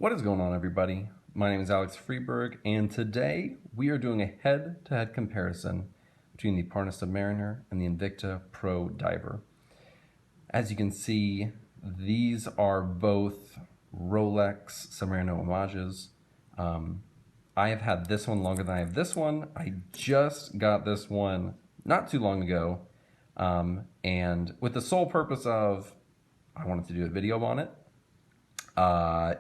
What is going on, everybody? My name is Alex Freeberg, and today we are doing a head-to-head comparison between the Parnis Submariner and the Invicta Pro Diver. As you can see, these are both Rolex Submariner Homages. I have had this one longer than I have this one. I just got this one not too long ago, and with the sole purpose of I wanted to do a video on it.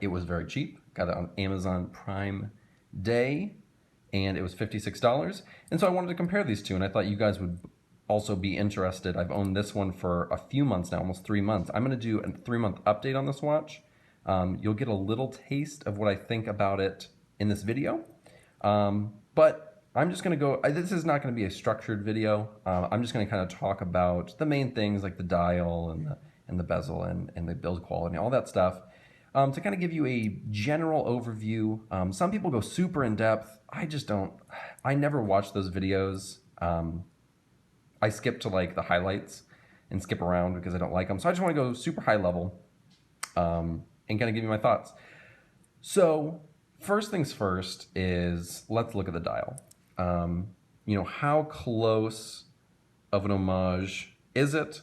It was very cheap. Got it on Amazon Prime Day, and it was $56. And so I wanted to compare these two, and I thought you guys would also be interested. I've owned this one for a few months now, almost 3 months. I'm going to do a 3-month update on this watch. You'll get a little taste of what I think about it in this video. But I'm just going to go, this is not going to be a structured video. I'm just going to kind of talk about the main things like the dial and the bezel and the build quality, all that stuff. To kind of give you a general overview. Some people go super in depth. I just don't. I never watch those videos. I skip to like the highlights and skip around because I don't like them. So I just want to go super high level and kind of give you my thoughts. So first things first is let's look at the dial. How close of an homage is it?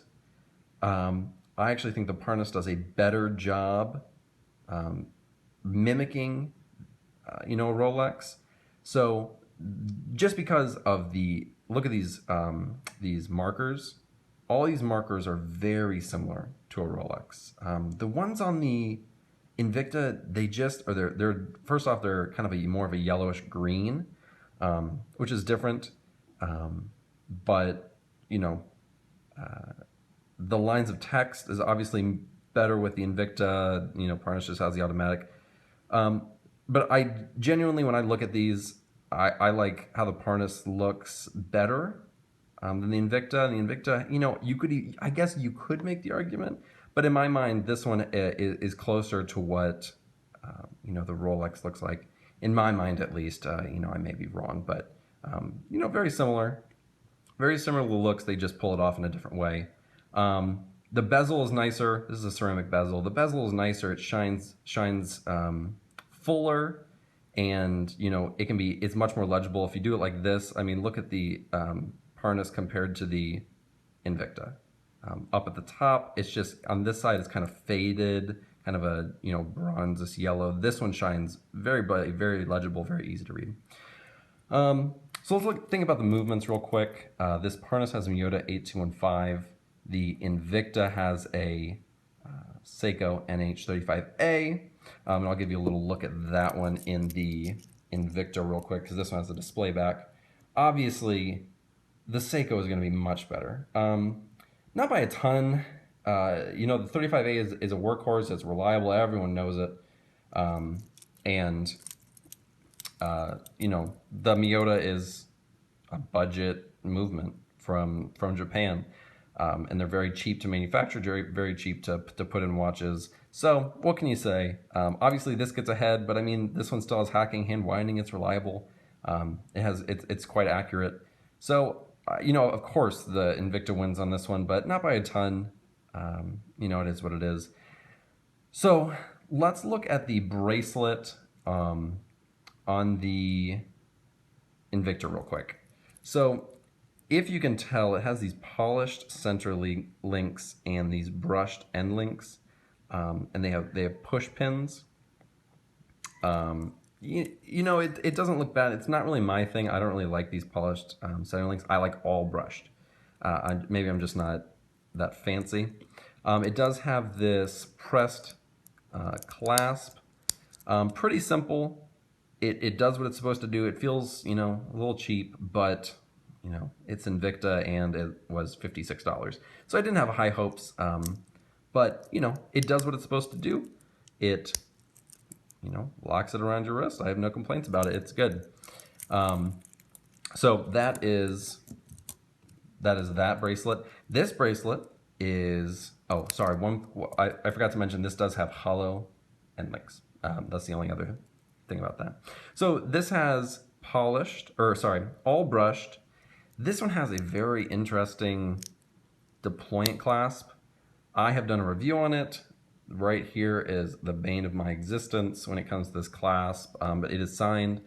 I actually think the Parnis does a better job mimicking, a Rolex. So just because of look at these markers, all these markers are very similar to a Rolex. The ones on the Invicta, they're first off, they're kind of more of a yellowish green, which is different. But the lines of text is obviously better with the Invicta. Parnis just has the automatic. But I genuinely, when I look at these, I like how the Parnis looks better than the Invicta. And the Invicta, I guess you could make the argument, but in my mind, this one is closer to what the Rolex looks like. In my mind, at least. I may be wrong, but very similar. Very similar looks. They just pull it off in a different way. The bezel is nicer. This is a ceramic bezel. The bezel is nicer. It shines fuller, and it's much more legible if you do it like this. I mean, look at the Parnis compared to the Invicta. Up at the top, it's just on this side it's kind of faded, kind of a bronzes yellow. This one shines very bright, very legible, very easy to read. So let's think about the movements real quick. This Parnis has a Miyota 8215. The Invicta has a Seiko NH35A, and I'll give you a little look at that one in the Invicta real quick because this one has a display back. Obviously, the Seiko is going to be much better. Not by a ton. The 35A is a workhorse. It's reliable. Everyone knows it. The Miyota is a budget movement from Japan. And they're very cheap to manufacture, very cheap to put in watches. So what can you say? Obviously this gets ahead, but I mean, this one still has hacking, hand winding, it's reliable. It's quite accurate. So, of course the Invicta wins on this one, but not by a ton. It is what it is. So let's look at the bracelet on the Invicta real quick. So if you can tell, it has these polished center links and these brushed end links, and they have push pins. It doesn't look bad. It's not really my thing. I don't really like these polished center links. I like all brushed. Maybe I'm just not that fancy. It does have this pressed clasp. Pretty simple. It does what it's supposed to do. It feels, a little cheap, but it's Invicta and it was $56. So I didn't have high hopes, but it does what it's supposed to do. It, locks it around your wrist. I have no complaints about it. It's good. So that is that bracelet. This bracelet is, oh, sorry, I forgot to mention this does have hollow end links. That's the only other thing about that. So this has all brushed. This one has a very interesting deployant clasp. I have done a review on it. right here is the bane of my existence when it comes to this clasp, but it is signed.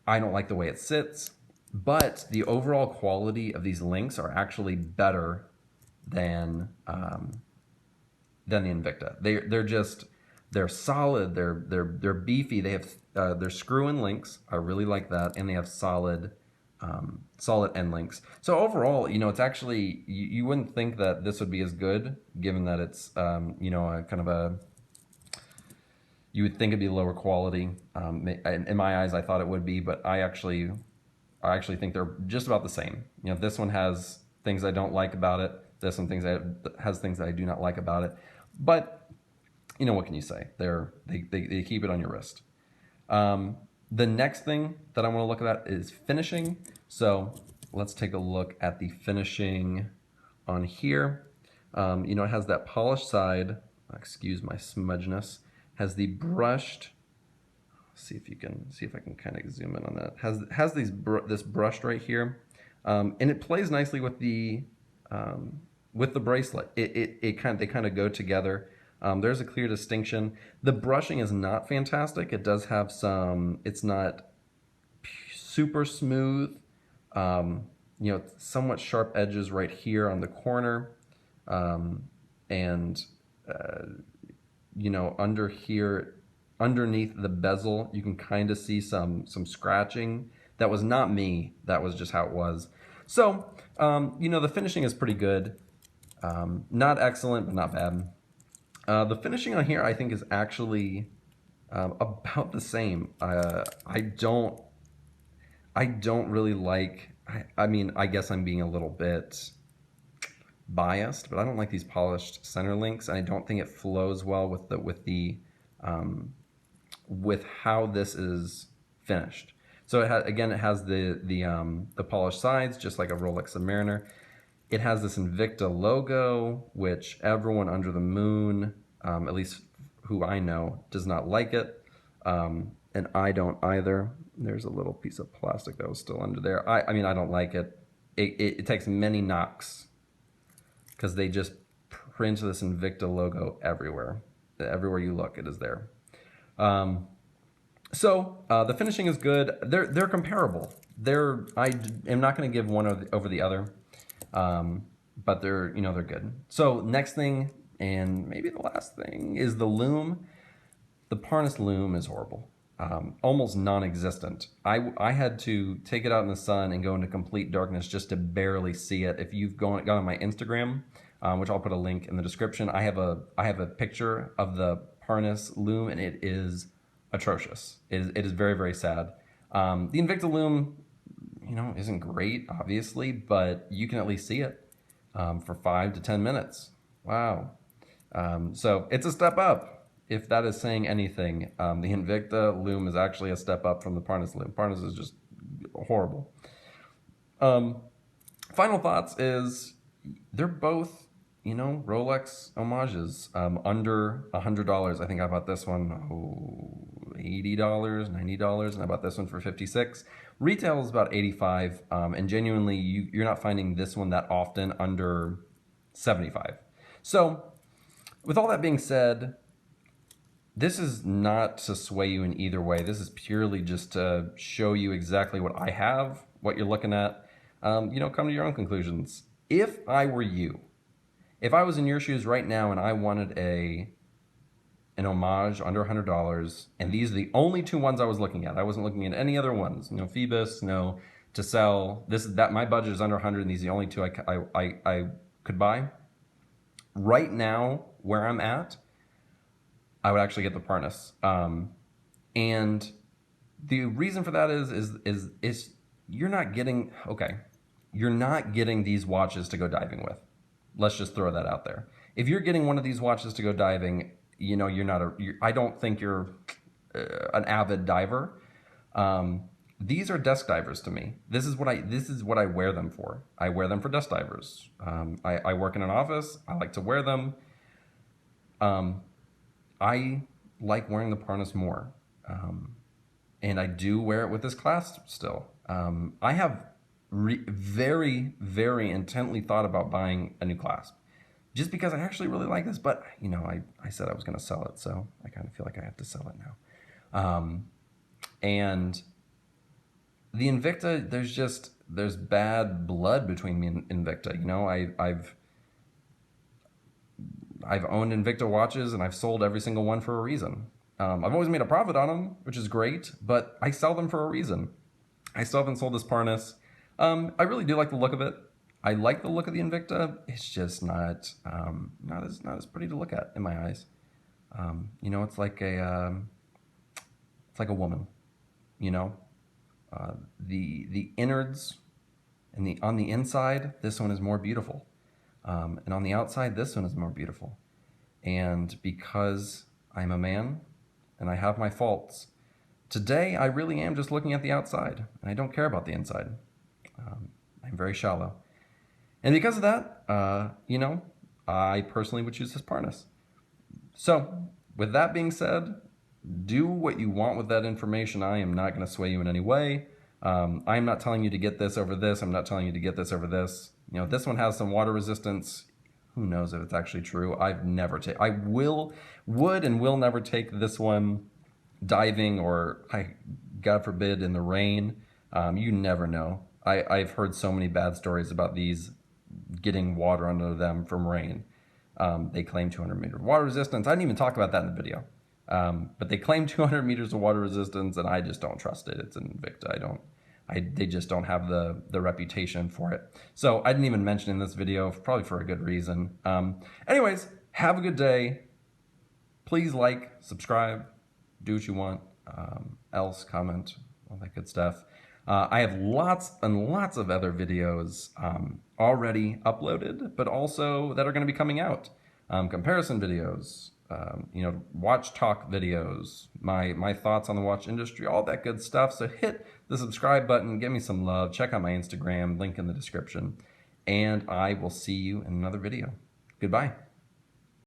I don't like the way it sits, but the overall quality of these links are actually better than the Invicta. They're solid. They're beefy. They have they're screw-in links. I really like that, and they have solid end links. So overall, it's actually you wouldn't think that this would be as good, given that it's a kind of a you would think it'd be lower quality. In my eyes, I thought it would be, but I actually think they're just about the same. This one has things I don't like about it. This one has things that I do not like about it. But what can you say? They keep it on your wrist. The next thing that I want to look at is finishing. So let's take a look at the finishing on here. It has that polished side. Excuse my smudginess. Has the brushed. See if I can kind of zoom in on that. Has this brushed right here, and it plays nicely with the bracelet. They kind of go together. There's a clear distinction. The brushing is not fantastic. It does have some. It's not super smooth. Somewhat sharp edges right here on the corner, and under here, underneath the bezel, you can kind of see some scratching. That was not me. That was just how it was. So, the finishing is pretty good. Not excellent, but not bad. The finishing on here, I think, is actually about the same. I don't really like. I guess I'm being a little bit biased, but I don't like these polished center links. I don't think it flows well with how this is finished. So it has the polished sides, just like a Rolex Submariner. It has this Invicta logo, which everyone under the moon, at least who I know, does not like it, and I don't either. There's a little piece of plastic that was still under there. I don't like it. It takes many knocks because they just print this Invicta logo everywhere. Everywhere you look, it is there. So the finishing is good. They're comparable. I am not going to give one over the other, but they're good. So next thing, and maybe the last thing, is the Lume. The Parnis Lume is horrible, almost non-existent. I had to take it out in the sun and go into complete darkness just to barely see it. If you've gone on my Instagram, which I'll put a link in the description, I have a picture of the Parnis Lume, and it is atrocious. It is very, very sad. The Invicta Lume, isn't great, obviously, but you can at least see it for 5 to 10 minutes. Wow. So it's a step up, if that is saying anything. The Invicta Lume is actually a step up from the Parnis Lume. Parnis is just horrible. Final thoughts is they're both, Rolex Homages, under $100. I think I bought this one, $80, $90, and I bought this one for $56. Retail is about $85, and genuinely, you're not finding this one that often under $75. So, with all that being said, this is not to sway you in either way. This is purely just to show you exactly what I have, what you're looking at. Come to your own conclusions. If I were you, if I was in your shoes right now and I wanted an Homage under $100, and these are the only two ones I was looking at. I wasn't looking at any other ones. No Phoebus, no to sell. My budget is under 100, and these are the only two I could buy. Right now, where I'm at, I would actually get the Parnis. And the reason for that is you're not getting these watches to go diving with. Let's just throw that out there. If you're getting one of these watches to go diving, I don't think you're an avid diver. These are desk divers to me. This is what I wear them for. I wear them for desk divers. I work in an office. I like to wear them. I like wearing the Parnis more. And I do wear it with this clasp still. I have very, very intently thought about buying a new clasp. just because I actually really like this. But, you know, I said I was going to sell it, so I kind of feel like I have to sell it now. And the Invicta, there's bad blood between me and Invicta. You know, I've owned Invicta watches and I've sold every single one for a reason. I've always made a profit on them, which is great, but I sell them for a reason. I still haven't sold this Parnis. I really do like the look of it. I like the look of the Invicta. It's just not as pretty to look at in my eyes. You know, it's like a woman. You know, the innards and on the inside, this one is more beautiful, and on the outside, this one is more beautiful. And because I'm a man and I have my faults, today I really am just looking at the outside, and I don't care about the inside. I'm very shallow. And because of that, you know, I personally would choose this Parnis. So, with that being said, do what you want with that information. I am not going to sway you in any way. I'm not telling you to get this over this. I'm not telling you to get this over this. You know, this one has some water resistance. Who knows if it's actually true? I would and will never take this one diving or, God forbid, in the rain. You never know. I've heard so many bad stories about these getting water under them from rain. They claim 200 meters of water resistance. I didn't even talk about that in the video. But they claim 200 meters of water resistance, and I just don't trust it. It's an Invicta. They just don't have the reputation for it. So I didn't even mention in this video, probably for a good reason. Anyways, have a good day. Please like, subscribe, do what you want, else comment, all that good stuff. I have lots and lots of other videos already uploaded, but also that are going to be coming out. Comparison videos, you know, watch talk videos, my thoughts on the watch industry, all that good stuff. So hit the subscribe button, give me some love, check out my Instagram, link in the description, and I will see you in another video. Goodbye.